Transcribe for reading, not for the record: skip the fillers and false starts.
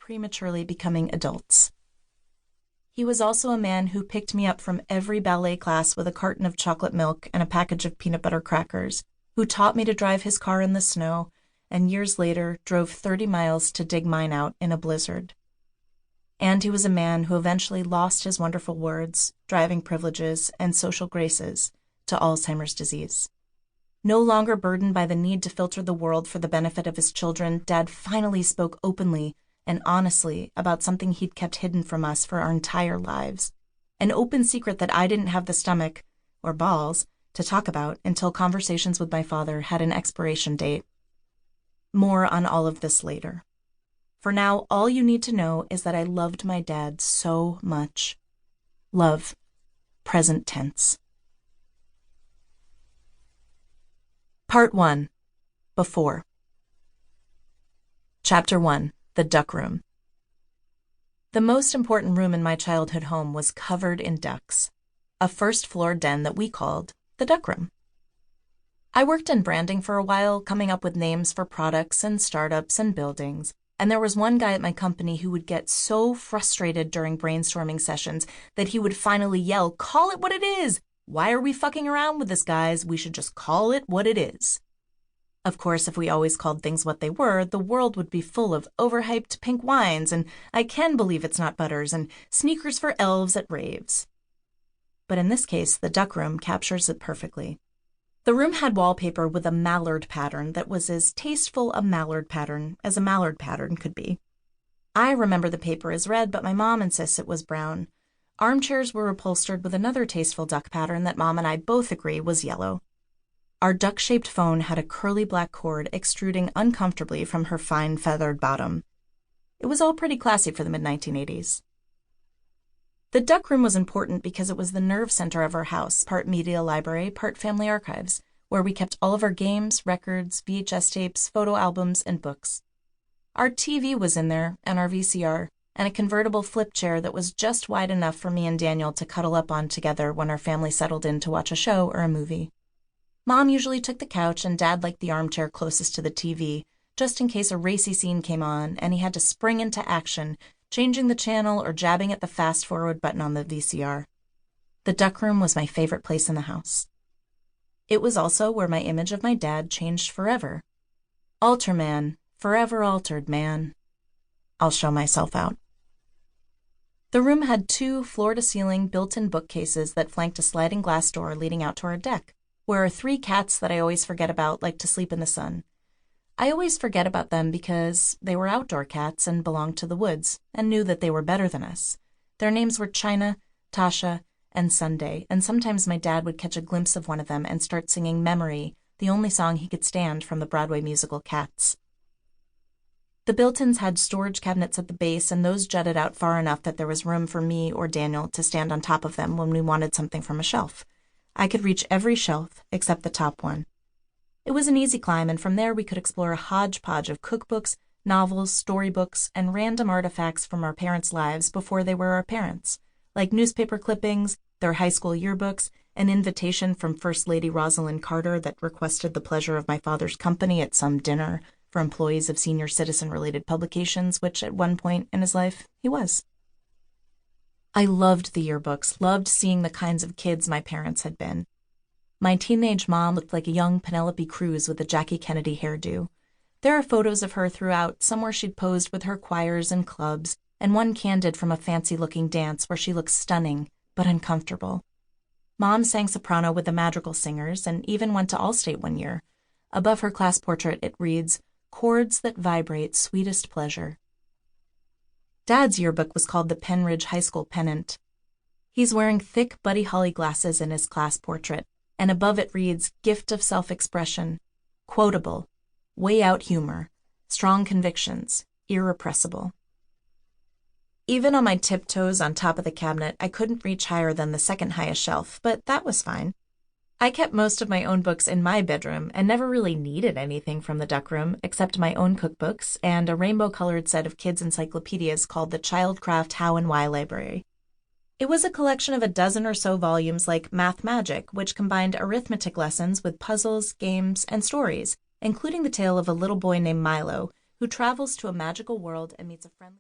prematurely becoming adults. He was also a man who picked me up from every ballet class with a carton of chocolate milk and a package of peanut butter crackers, who taught me to drive his car in the snow, and years later drove 30 miles to dig mine out in a blizzard. And he was a man who eventually lost his wonderful words, driving privileges, and social graces to Alzheimer's disease. No longer burdened by the need to filter the world for the benefit of his children, Dad finally spoke openly and honestly about something he'd kept hidden from us for our entire lives. An open secret that I didn't have the stomach, or balls, to talk about until conversations with my father had an expiration date. More on all of this later. For now, all you need to know is that I loved my dad so much. Love, present tense. Part 1. Before. Chapter 1. The duck room. The most important room in my childhood home was covered in ducks, a first-floor den that we called the duck room. I worked in branding for a while, coming up with names for products and startups and buildings, and there was one guy at my company who would get so frustrated during brainstorming sessions that he would finally yell, "Call it what it is! Why are we fucking around with this, guys? We should just call it what it is." Of course, if we always called things what they were, the world would be full of overhyped pink wines and I can believe it's not butters and sneakers for elves at raves. But in this case, the duck room captures it perfectly. The room had wallpaper with a mallard pattern that was as tasteful a mallard pattern as a mallard pattern could be. I remember the paper as red, but my mom insists it was brown. Armchairs were upholstered with another tasteful duck pattern that Mom and I both agree was yellow. Our duck-shaped phone had a curly black cord extruding uncomfortably from her fine feathered bottom. It was all pretty classy for the mid-1980s. The duck room was important because it was the nerve center of our house, part media library, part family archives, where we kept all of our games, records, VHS tapes, photo albums, and books. Our TV was in there, and our VCR, and a convertible flip chair that was just wide enough for me and Daniel to cuddle up on together when our family settled in to watch a show or a movie. Mom usually took the couch and Dad liked the armchair closest to the TV, just in case a racy scene came on and he had to spring into action, changing the channel or jabbing at the fast-forward button on the VCR. The duck room was my favorite place in the house. It was also where my image of my dad changed forever. Alterman, forever altered man. I'll show myself out. The room had 2 floor-to-ceiling built-in bookcases that flanked a sliding glass door leading out to our deck, where our 3 cats that I always forget about like to sleep in the sun. I always forget about them because they were outdoor cats and belonged to the woods and knew that they were better than us. Their names were China, Tasha, and Sunday, and sometimes my dad would catch a glimpse of one of them and start singing Memory, the only song he could stand from the Broadway musical Cats. The built-ins had storage cabinets at the base, and those jutted out far enough that there was room for me or Daniel to stand on top of them when we wanted something from a shelf. I could reach every shelf except the top one. It was an easy climb, and from there we could explore a hodgepodge of cookbooks, novels, storybooks, and random artifacts from our parents' lives before they were our parents, like newspaper clippings, their high school yearbooks, an invitation from First Lady Rosalind Carter that requested the pleasure of my father's company at some dinner for employees of senior citizen-related publications, which at one point in his life he was. I loved the yearbooks, loved seeing the kinds of kids my parents had been. My teenage mom looked like a young Penelope Cruz with a Jackie Kennedy hairdo. There are photos of her throughout, some where she'd posed with her choirs and clubs, and one candid from a fancy-looking dance where she looked stunning, but uncomfortable. Mom sang soprano with the Madrigal Singers and even went to Allstate one year. Above her class portrait it reads, "Chords that vibrate sweetest pleasure." Dad's yearbook was called the Penridge High School Pennant. He's wearing thick Buddy Holly glasses in his class portrait, and above it reads, "Gift of self-expression, quotable, way out humor, strong convictions, irrepressible." Even on my tiptoes on top of the cabinet, I couldn't reach higher than the second highest shelf, but that was fine. I kept most of my own books in my bedroom and never really needed anything from the duck room except my own cookbooks and a rainbow-colored set of kids' encyclopedias called the Childcraft How and Why Library. It was a collection of a dozen or so volumes like Math Magic, which combined arithmetic lessons with puzzles, games, and stories, including the tale of a little boy named Milo who travels to a magical world and meets a friendly